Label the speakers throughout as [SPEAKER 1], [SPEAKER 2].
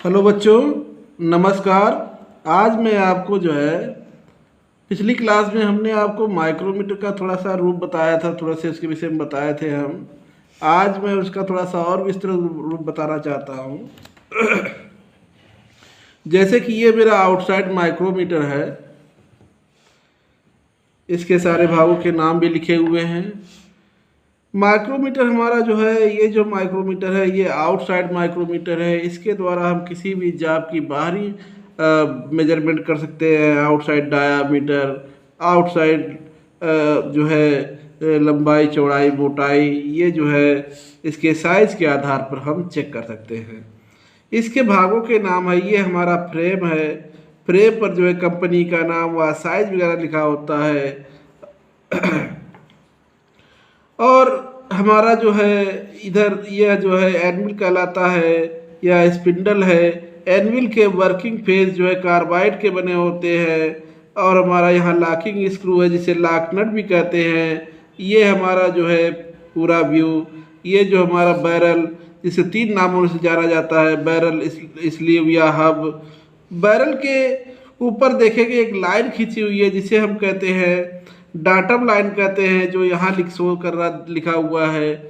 [SPEAKER 1] Hello बच्चों, नमस्कार। आज मैं आपको जो है पिछली क्लास में हमने आपको माइक्रोमीटर का थोड़ा सा रूप बताया था, थोड़ा सा इसके विषय में बताए थे हम। आज मैं उसका थोड़ा सा और विस्तृत रूप बताना चाहता हूँ। जैसे कि ये मेरा आउटसाइड माइक्रोमीटर है, इसके सारे भागों के नाम भी लिखे हुए हैं। माइक्रोमीटर हमारा जो है, ये जो माइक्रोमीटर है ये आउटसाइड माइक्रोमीटर है। इसके द्वारा हम किसी भी जाप की बाहरी मेजरमेंट कर सकते हैं। आउटसाइड डायामीटर, आउटसाइड जो है लंबाई चौड़ाई मोटाई, ये जो है इसके साइज के आधार पर हम चेक कर सकते हैं। इसके भागों के नाम है, ये हमारा फ्रेम है। फ्रेम पर जो है कंपनी का नाम व साइज वगैरह लिखा होता है। और हमारा जो है इधर यह जो है एनविल कहलाता है या स्पिंडल है। एनविल के वर्किंग फेस जो है कार्बाइड के बने होते हैं। और हमारा यहाँ लॉकिंग स्क्रू है जिसे लॉक नट भी कहते हैं। ये हमारा जो है पूरा व्यू। ये जो हमारा बैरल, जिसे 3 नामों से जाना जाता है, बैरल, स्लीव या हब। बैरल के ऊपर देखेंगे एक लाइन खींची हुई है जिसे हम कहते हैं डाटम लाइन कहते हैं, जो यहाँ शो कर रहा लिखा हुआ है,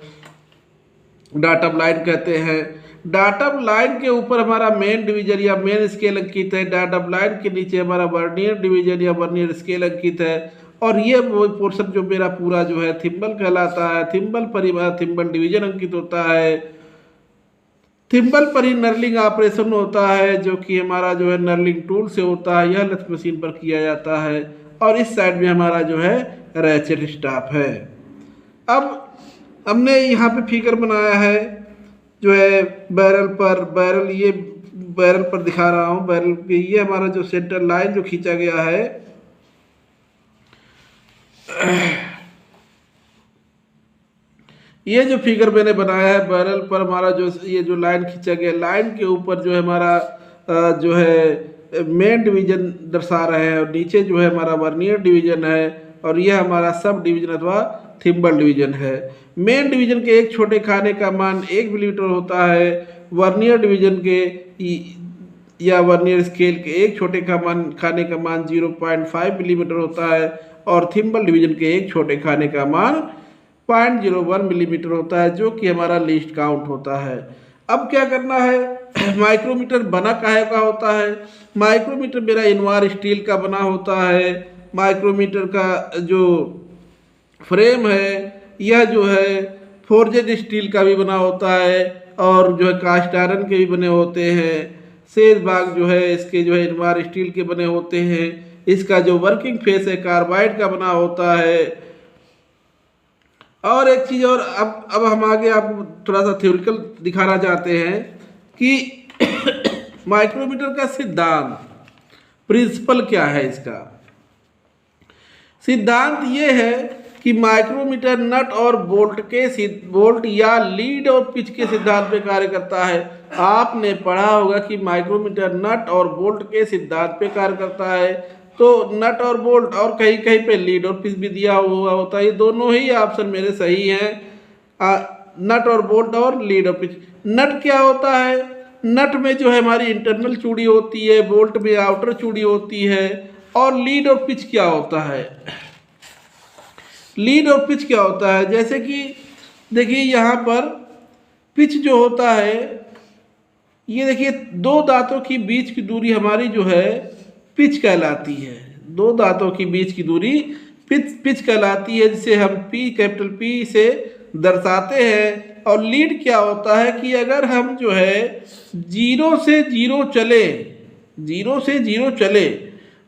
[SPEAKER 1] डाटम लाइन कहते हैं। डाटम लाइन के ऊपर हमारा मेन डिवीजन या मेन स्केल अंकित है। डाटम लाइन के नीचे हमारा वर्नियर डिवीजन या वर्नियर स्केल अंकित है। और ये वो पोर्शन जो मेरा पूरा जो है थिम्बल कहलाता है। थिम्बल पर ही हमारा थिम्बल डिवीजन अंकित होता है। थिम्बल पर ही नर्लिंग ऑपरेशन होता है, जो कि हमारा जो है नर्लिंग टूल से होता है। यह लथ मशीन पर किया जाता है। और इस साइड में हमारा जो है रैचेट स्टाफ है। अब हमने यहाँ पे फिगर बनाया है जो है बैरल पर। बैरल, ये बैरल पर दिखा रहा हूँ। बैरल पे ये हमारा जो सेंटर लाइन जो खींचा गया है, ये जो फिगर मैंने बनाया है बैरल पर, हमारा जो ये जो लाइन खींचा गया, लाइन के ऊपर जो है हमारा जो है मेन डिवीजन दर्शा रहे हैं। और नीचे जो है हमारा वर्नियर डिवीजन है। और यह हमारा सब डिवीजन अथवा थिम्बल डिवीजन है। मेन डिवीजन के एक छोटे खाने का मान 1 मिलीमीटर होता है। वर्नियर डिवीजन के या वर्नियर स्केल के एक छोटे का मान खाने का मान 0.5 मिलीमीटर होता है। और थिम्बल डिवीजन के एक छोटे खाने का मान 0.01 मिलीमीटर होता है, जो कि हमारा लीस्ट काउंट होता है। अब क्या करना है, माइक्रोमीटर बना काहे का होता है? माइक्रोमीटर मेरा इनवार स्टील का बना होता है। माइक्रोमीटर का जो फ्रेम है यह जो है फोर्जेड स्टील का भी बना होता है। और जो है कास्ट आयरन के भी बने होते हैं। शेष भाग जो है इसके जो है इनवार स्टील के बने होते हैं। इसका जो वर्किंग फेस है कार्बाइड का बना होता है। और एक चीज़ और, अब हम आगे आपको थोड़ा सा थ्योरिकल दिखाना चाहते हैं कि माइक्रोमीटर का सिद्धांत, प्रिंसिपल क्या है इसका। सिद्धांत ये है कि माइक्रोमीटर नट और बोल्ट या लीड और पिच के सिद्धांत पे कार्य करता है। आपने पढ़ा होगा कि माइक्रोमीटर नट और बोल्ट के सिद्धांत पे कार्य करता है। तो नट और बोल्ट और कहीं कहीं पे लीड और पिच भी दिया हुआ होता है। ये दोनों ही ऑप्शन मेरे सही हैं। नट और बोल्ट और लीड और पिच। नट क्या होता है? नट में जो है हमारी इंटरनल चूड़ी होती है, बोल्ट में आउटर चूड़ी होती है। और लीड और पिच क्या होता है? लीड और पिच क्या होता है, जैसे कि देखिए यहाँ पर पिच जो होता है, ये देखिए 2 दांतों की बीच की दूरी हमारी जो है पिच कहलाती है। 2 दांतों की बीच की दूरी पिच कहलाती है, जिसे हम पी, कैपिटल पी से दर्शाते हैं। और लीड क्या होता है कि अगर हम जो है 0 से 0 चले, 0 से 0 चले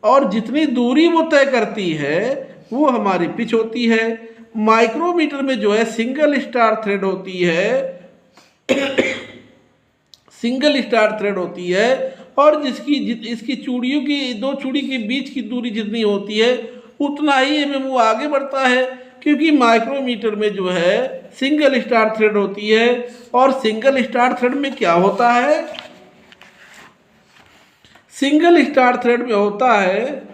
[SPEAKER 1] और जितनी दूरी वो तय करती है वो हमारी पिच होती है। माइक्रोमीटर में जो है सिंगल स्टार थ्रेड होती है, सिंगल स्टार थ्रेड होती है। और इसकी चूड़ियों की, 2 चूड़ी के बीच की दूरी जितनी होती है उतना ही एमएम वो आगे बढ़ता है, क्योंकि माइक्रोमीटर में जो है सिंगल स्टार थ्रेड होती है। और सिंगल स्टार थ्रेड में क्या होता है? सिंगल स्टार थ्रेड में होता है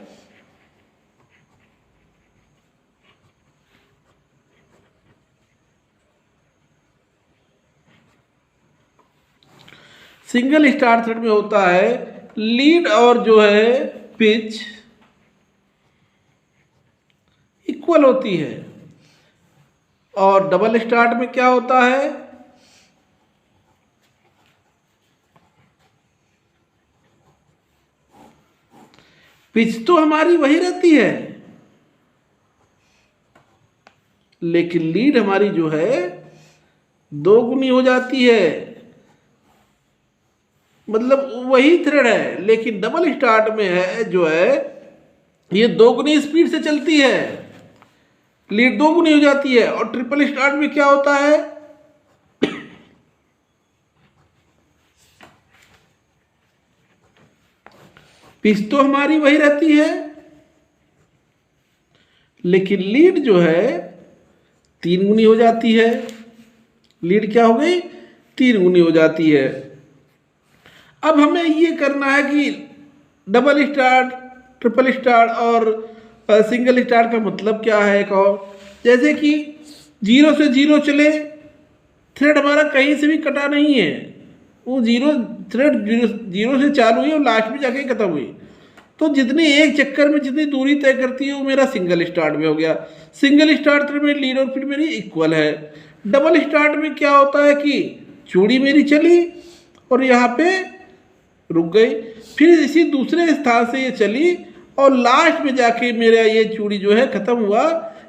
[SPEAKER 1] सिंगल स्टार्ट थ्रेड में होता है लीड और जो है पिच इक्वल होती है, और डबल स्टार्ट में क्या होता है, पिच तो हमारी वही रहती है लेकिन लीड हमारी जो है दो गुनी हो जाती है। मतलब वही थ्रेड है लेकिन डबल स्टार्ट में है जो है ये दो गुनी स्पीड से चलती है, लीड दो गुनी हो जाती है। और ट्रिपल स्टार्ट में क्या होता है, पिच तो हमारी वही रहती है लेकिन लीड जो है तीन गुनी हो जाती है। लीड क्या हो गई, तीन गुनी हो जाती है। अब हमें ये करना है कि डबल स्टार्ट, ट्रिपल स्टार्ट और सिंगल स्टार्ट का मतलब क्या है। एक और जैसे कि 0 से 0 चले, थ्रेड हमारा कहीं से भी कटा नहीं है, वो थ्रेड जीरो से चालू हुई और लास्ट में जाके खत्म हुई, तो जितनी एक चक्कर में जितनी दूरी तय करती है वो मेरा सिंगल स्टार्ट में हो गया। सिंगल स्टार्ट में लीड और फिर मेरी इक्वल है। डबल स्टार्ट में क्या होता है कि चूड़ी मेरी चली और यहाँ पे रुक गई, फिर इसी दूसरे स्थान से ये चली और लास्ट में जाके मेरा ये चूड़ी जो है खत्म हुआ।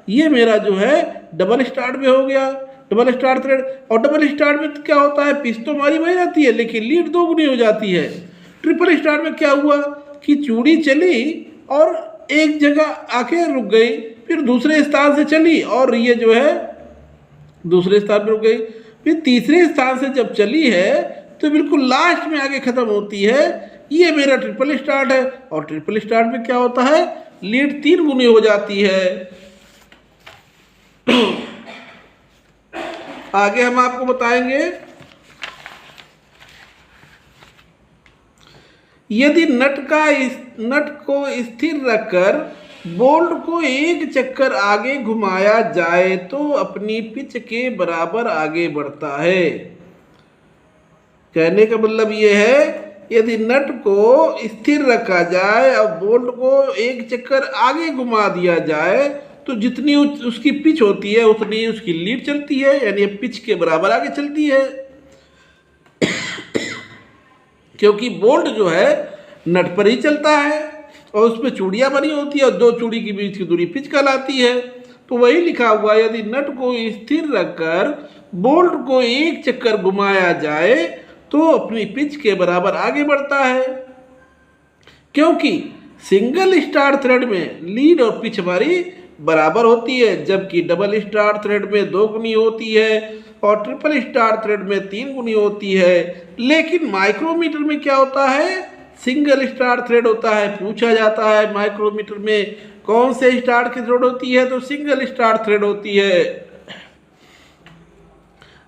[SPEAKER 1] ये मेरा जो है डबल स्टार्ट में हो गया, डबल स्टार्ट थ्रेड। और डबल स्टार्ट में क्या होता है, पिच तो हमारी वही रहती है लेकिन लीड दो गुनी हो जाती है। ट्रिपल स्टार्ट में क्या हुआ कि चूड़ी चली और एक जगह आके रुक गई, फिर दूसरे स्थान से चली और ये जो है दूसरे स्थान पर रुक गई, फिर तीसरे स्थान से जब चली है तो बिल्कुल लास्ट में आके खत्म होती है। ये मेरा ट्रिपल स्टार्ट है। और ट्रिपल स्टार्ट में क्या होता है, लीड तीन गुनी हो जाती है। आगे हम आपको बताएंगे, यदि नट को स्थिर रखकर बोल्ट को एक चक्कर आगे घुमाया जाए तो अपनी पिच के बराबर आगे बढ़ता है। कहने का मतलब ये है, यदि नट को स्थिर रखा जाए और बोल्ट को एक चक्कर आगे घुमा दिया जाए तो जितनी उसकी पिच होती है उतनी उसकी लीड चलती है, यानी पिच के बराबर आगे चलती है। क्योंकि बोल्ट जो है नट पर ही चलता है और उसमें चूड़ियाँ बनी होती है और दो चूड़ी के बीच की दूरी पिच कहलाती है। तो वही लिखा हुआ है, यदि नट को स्थिर रखकर बोल्ट को एक चक्कर घुमाया जाए तो अपनी पिच के बराबर आगे बढ़ता है। क्योंकि सिंगल स्टार्ट थ्रेड में लीड और पिच हमारी बराबर होती है, जबकि डबल स्टार्ट थ्रेड में दो गुनी होती है और ट्रिपल स्टार्ट थ्रेड में तीन गुनी होती है। लेकिन माइक्रोमीटर में क्या होता है, सिंगल स्टार्ट थ्रेड होता है। पूछा जाता है माइक्रोमीटर में कौन से स्टार्ट की थ्रेड होती है, तो सिंगल स्टार्ट थ्रेड होती है।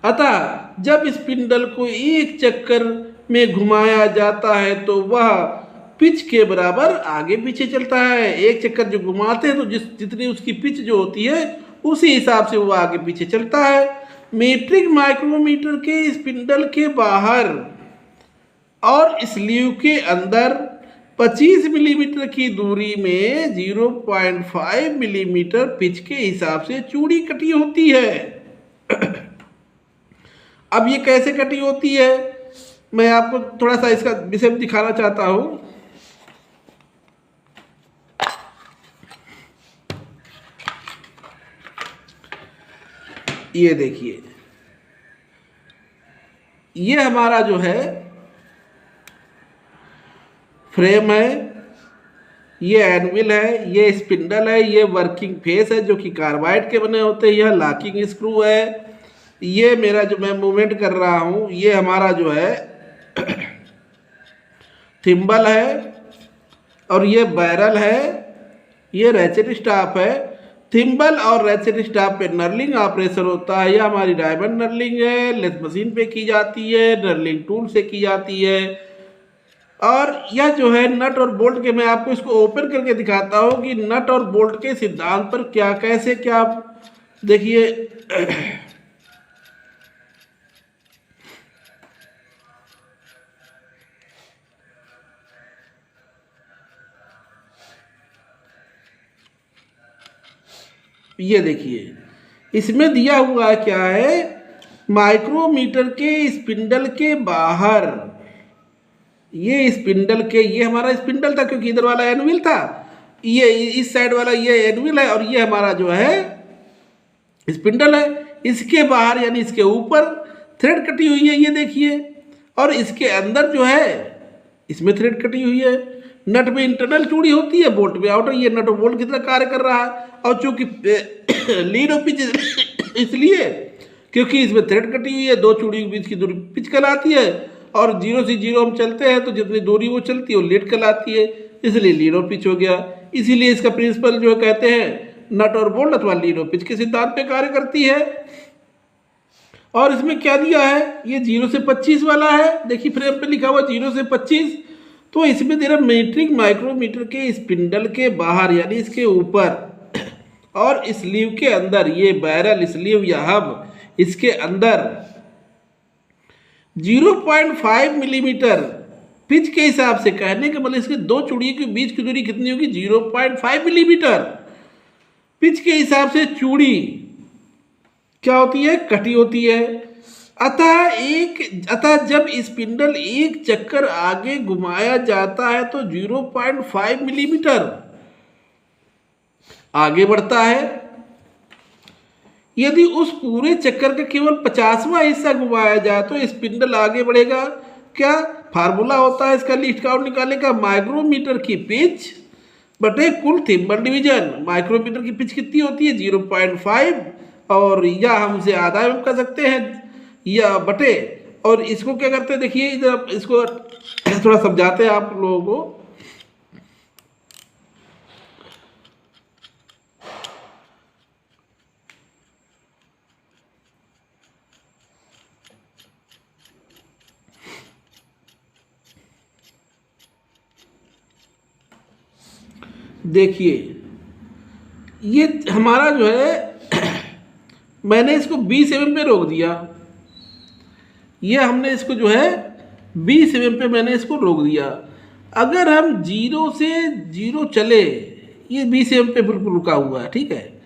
[SPEAKER 1] अतः जब स्पिंडल को एक चक्कर में घुमाया जाता है तो वह पिच के बराबर आगे पीछे चलता है। एक चक्कर जो घुमाते हैं तो जितनी उसकी पिच जो होती है उसी हिसाब से वो आगे पीछे चलता है। मीट्रिक माइक्रोमीटर के स्पिंडल के बाहर और स्लीव के अंदर 25 मिलीमीटर की दूरी में 0.5 मिलीमीटर पिच के हिसाब से चूड़ी कटी होती है। अब ये कैसे कटी होती है, मैं आपको थोड़ा सा इसका विषय दिखाना चाहता हूं। ये देखिए, ये हमारा जो है फ्रेम है, ये एनविल है, ये स्पिंडल है, ये वर्किंग फेस है जो कि कार्बाइड के बने होते हैं, यह लॉकिंग स्क्रू है, ये मेरा जो मैं मूवमेंट कर रहा हूं ये हमारा जो है थिम्बल है, और ये बैरल है, ये रैचेट स्टाफ है। थिम्बल और रैचेट स्टाफ पे नर्लिंग ऑपरेशन होता है। यह हमारी डायमंड नर्लिंग है, लेथ मशीन पे की जाती है, नर्लिंग टूल से की जाती है। और यह जो है नट और बोल्ट के, मैं आपको इसको ओपन करके दिखाता हूँ कि नट और बोल्ट के सिद्धांत पर क्या कैसे क्या। देखिए ये देखिए इसमें दिया हुआ क्या है, माइक्रोमीटर के स्पिंडल के बाहर, ये स्पिंडल के, ये हमारा स्पिंडल था क्योंकि इधर वाला एनविल था, ये इस साइड वाला ये एनविल है और ये हमारा जो है स्पिंडल है। इसके बाहर यानी इसके ऊपर थ्रेड कटी हुई है, ये देखिए, और इसके अंदर जो है इसमें थ्रेड कटी हुई है। नट में इंटरनल चूड़ी होती है, बोल्ट में आउटर, ये नट और बोल्ट की तरह कार्य कर रहा है। और चूंकि लीड और पिच इसलिए क्योंकि इसमें थ्रेड कटी हुई है, दो चूड़ी के बीच की दूरी पिच कहलाती है, और 0 से 0 हम चलते हैं तो जितनी दूरी वो चलती है वो लीड कहलाती है, इसलिए लीड और पिच हो गया। इसीलिए इसका प्रिंसिपल जो कहते हैं नट और बोल्ट अथवा लीड और पिच के सिद्धांत पे कार्य करती है। और इसमें क्या दिया है, ये 0 से 25 वाला है, देखिए फ्रेम पे लिखा हुआ 0 से 25, तो इसमें दे रहा मीट्रिक माइक्रोमीटर के स्पिंडल के बाहर यानी इसके ऊपर और स्लीव के अंदर, ये बैरल स्लीव या हब, इसके अंदर 0.5 मिलीमीटर पिच के हिसाब से, कहने का मतलब इसके दो चूड़ियों के बीच की दूरी कितनी होगी, 0.5 मिलीमीटर पिच के हिसाब से चूड़ी क्या होती है, कटी होती है। अतः जब स्पिंडल एक चक्कर आगे घुमाया जाता है तो 0.5 मिलीमीटर आगे बढ़ता है। यदि उस पूरे चक्कर का केवल 50वां हिस्सा घुमाया जाए तो स्पिंडल आगे बढ़ेगा। क्या फार्मूला होता है इसका लीस्ट काउंट निकालने का, माइक्रोमीटर की पिच बटे कुल थिम्बल डिवीजन। माइक्रोमीटर की पिच कितनी होती है, 0.5, और या हम उसे आधा एम कर सकते हैं, या बटे, और इसको क्या करते हैं, देखिए इधर इसको थोड़ा समझाते हैं आप लोगों को। देखिए ये हमारा जो है मैंने इसको 20 mm पे रोक दिया, ये हमने इसको जो है 20 mm पे मैंने इसको रोक दिया। अगर हम 0 से 0 चले, ये 20 mm पे बिल्कुल रुका हुआ है, ठीक है,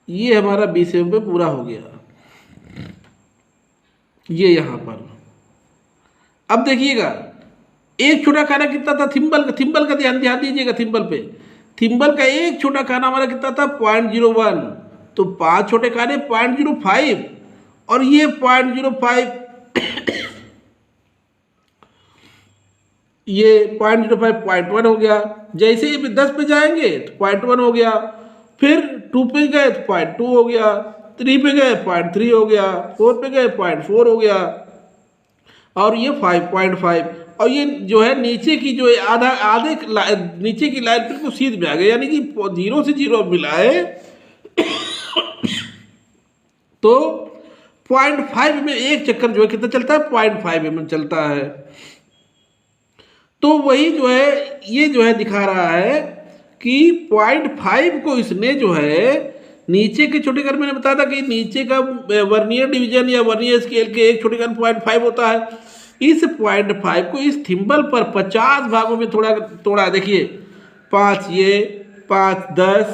[SPEAKER 1] ये हमारा 20 mm पे पूरा हो गया, ये यहां पर। अब देखिएगा एक छोटा खाना कितना था, थिम्बल का ध्यान दीजिएगा, थिम्बल का एक छोटा खाना हमारा कितना था, 0.01, तो 5 छोटे खाने 0.05, और ये 0.05 ये 0.05 0.1 हो गया। जैसे ही 10 पे जाएंगे तो 0.1 हो गया, फिर 2 पे गए तो 0.2 हो गया, 3 पे गए 0.3 हो गया, 4 पे गए 0.4 हो गया, और ये 5.5, और ये जो है नीचे की जो आधे नीचे की लाइन बिल्कुल सीध में आ गई, यानी कि 0 से 0 मिलाए तो 0.5 में एक चक्कर जो है कितना चलता है, 0.5 mm चलता है। तो वही जो है ये जो है दिखा रहा है कि 0.5 को इसने जो है नीचे के छोटे घर, मैंने बताया था कि नीचे का वर्नियर डिवीजन या वर्नियर स्केल के एक छोटे घर 0.5 होता है। इस 0.5 को इस थिम्बल पर 50 भागों में तोड़ा, देखिए 5 ये 5 10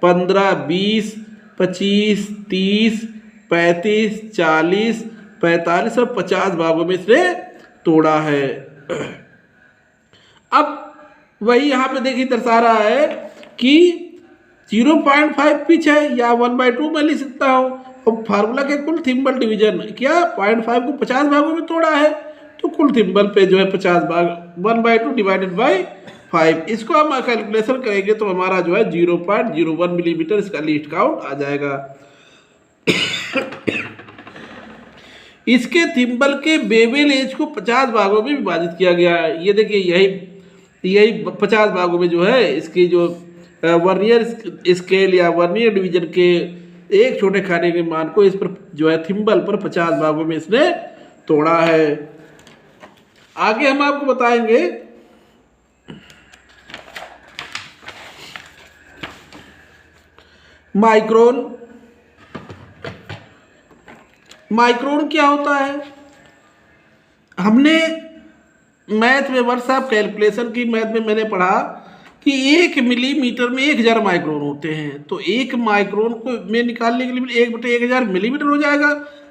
[SPEAKER 1] 15 20 25 30 35 40 45 और 50 भागों में इसने तोड़ा है। अब वही यहाँ पे देखिए दर्शा रहा है कि 0.5 पिच है, या 1/2 में लिख सकता हूँ। और फार्मूला के कुल थिम्बल डिवीजन क्या, 0.5 को 50 भागों में तोड़ा है, तो कुल थिम्बल पे जो है 50 भाग 1/2 डिवाइडेड बाई 5, इसको हम कैलकुलेशन करेंगे तो हमारा जो है 0.01 मिलीमीटर इसका लीस्ट काउंट आ जाएगा। इसके थिम्बल के बेवेल एज को 50 भागों में विभाजित किया गया है। ये देखिए यही 50 भागों में जो है इसकी जो वर्नियर स्केल या वर्नियर डिवीजन के एक छोटे खाने के मान को इस पर जो है थिम्बल पर 50 भागों में इसने तोड़ा है। आगे हम आपको बताएंगे माइक्रोन क्या होता है। हमने मैथ में वर्ष साहब कैलकुलेशन की मैथ में मैंने पढ़ा कि 1 मिलीमीटर में 1000 माइक्रोन होते हैं, तो 1 माइक्रोन को में निकालने के लिए 1/1000 मिलीमीटर हो जाएगा।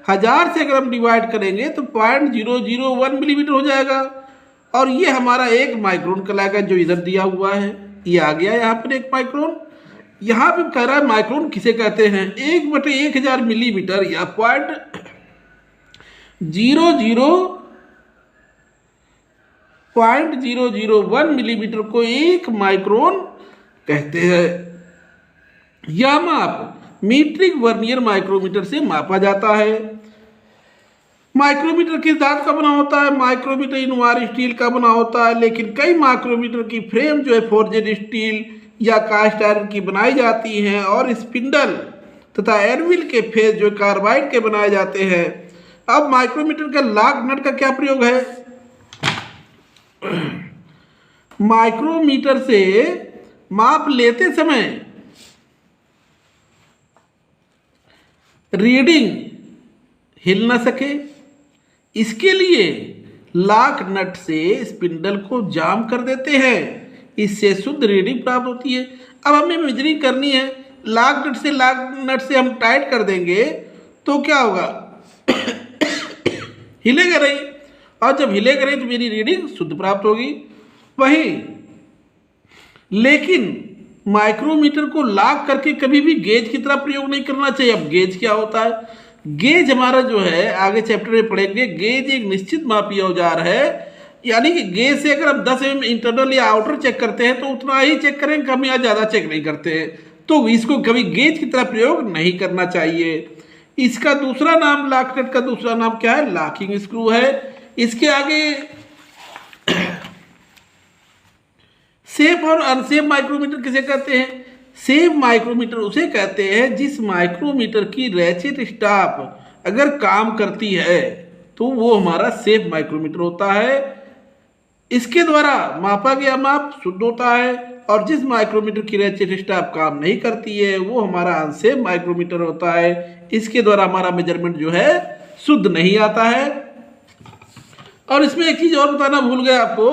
[SPEAKER 1] 1000 से अगर हम डिवाइड करेंगे तो 0.001 मिलीमीटर हो जाएगा, और ये हमारा 1 माइक्रोन कहलाएगा जो इधर दिया हुआ है। ये आ गया यहाँ पर 1 माइक्रोन। यहाँ पे कह रहा है माइक्रोन किसे कहते हैं, 1/1000 मिलीमीटर या 0.001 मिलीमीटर को 1 माइक्रोन कहते हैं। यह माप मीट्रिक वर्नियर माइक्रोमीटर से मापा जाता है। माइक्रोमीटर किस धातु का बना होता है, माइक्रोमीटर इनवार स्टील का बना होता है, लेकिन कई माइक्रोमीटर की फ्रेम जो है फोर्जेड स्टील या कास्ट आयरन की बनाई जाती हैं, और स्पिंडल तथा एनविल के फेस जो कार्बाइड के बनाए जाते हैं। अब माइक्रोमीटर का लॉक नट का क्या प्रयोग है। माइक्रोमीटर से माप लेते समय रीडिंग हिल ना सके, इसके लिए लॉक नट से स्पिंडल को जाम कर देते हैं, इससे शुद्ध रीडिंग प्राप्त होती है। अब हमें मेजरिंग करनी है, लॉक नट से हम टाइट कर देंगे तो क्या होगा, हिलेगा नहीं, और जब हिलेगा नहीं तो मेरी रीडिंग शुद्ध प्राप्त होगी। वहीं लेकिन माइक्रोमीटर को लॉक करके कभी भी गेज की तरह प्रयोग नहीं करना चाहिए। अब गेज क्या होता है, गेज हमारा जो है आगे चैप्टर में पढ़ेंगे, गेज एक निश्चित मापीय औजार है, यानी कि गेज से अगर हम 10 mm इंटरनल या आउटर चेक करते हैं तो उतना ही चेक करें, कम या ज़्यादा चेक नहीं करते हैं, तो इसको कभी गेज की तरह प्रयोग नहीं करना चाहिए। इसका दूसरा नाम, लॉक नट का दूसरा नाम क्या है, लॉकिंग स्क्रू है। इसके आगे सेफ और अनसेफ माइक्रोमीटर किसे कहते हैं, सेफ माइक्रोमीटर उसे कहते हैं जिस माइक्रोमीटर की रैचेट स्टॉप अगर काम करती है तो वो हमारा सेफ माइक्रोमीटर होता है। इसके द्वारा मापा गया माप शुद्ध होता है, और जिस माइक्रोमीटर की रैचेट स्टॉप काम नहीं करती है वो हमारा अनसेफ माइक्रोमीटर होता है। इसके द्वारा हमारा मेजरमेंट जो है शुद्ध नहीं आता है। और इसमें एक चीज और बताना भूल गया आपको,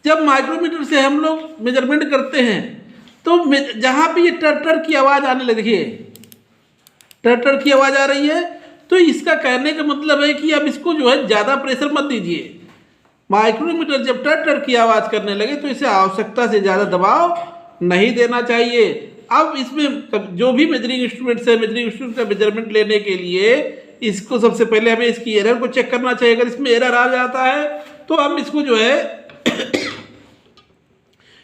[SPEAKER 1] जब माइक्रोमीटर से हम लोग मेजरमेंट करते हैं तो जहां पे ये टर की आवाज आने लगी, देखिए टर की आवाज आ रही है, तो इसका कहने का मतलब है कि अब इसको जो है ज्यादा प्रेशर मत दीजिए। माइक्रोमीटर जब टर की आवाज करने लगे तो इसे आवश्यकता से ज्यादा दबाव नहीं देना चाहिए। अब इसमें जो भी मेजरिंग इंस्ट्रूमेंट्स है, मेजरिंग इंस्ट्रूमेंट का मेजरमेंट लेने के लिए इसको सबसे पहले हमें इसकी एरर को चेक करना चाहिए। अगर इसमें एरर आ जाता है तो हम इसको जो है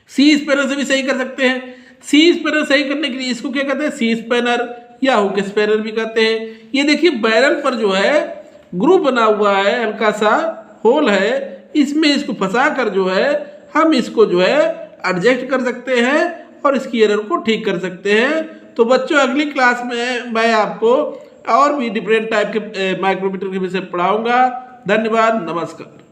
[SPEAKER 1] सी स्पैनर से भी सही कर सकते हैं। सी स्पैनर सही करने के लिए इसको क्या कहते हैं, सी स्पैनर या हुक स्पैनर भी कहते हैं। ये देखिए बैरल पर जो है ग्रूव बना हुआ है, हल्का सा होल है, इसमें इसको फंसा कर जो है हम इसको जो है एडजस्ट कर सकते हैं और इसकी एरर को ठीक कर सकते हैं। तो बच्चों अगली क्लास में मैं आपको और भी डिफरेंट टाइप के माइक्रोमीटर के विषय पढ़ाऊंगा। धन्यवाद, नमस्कार।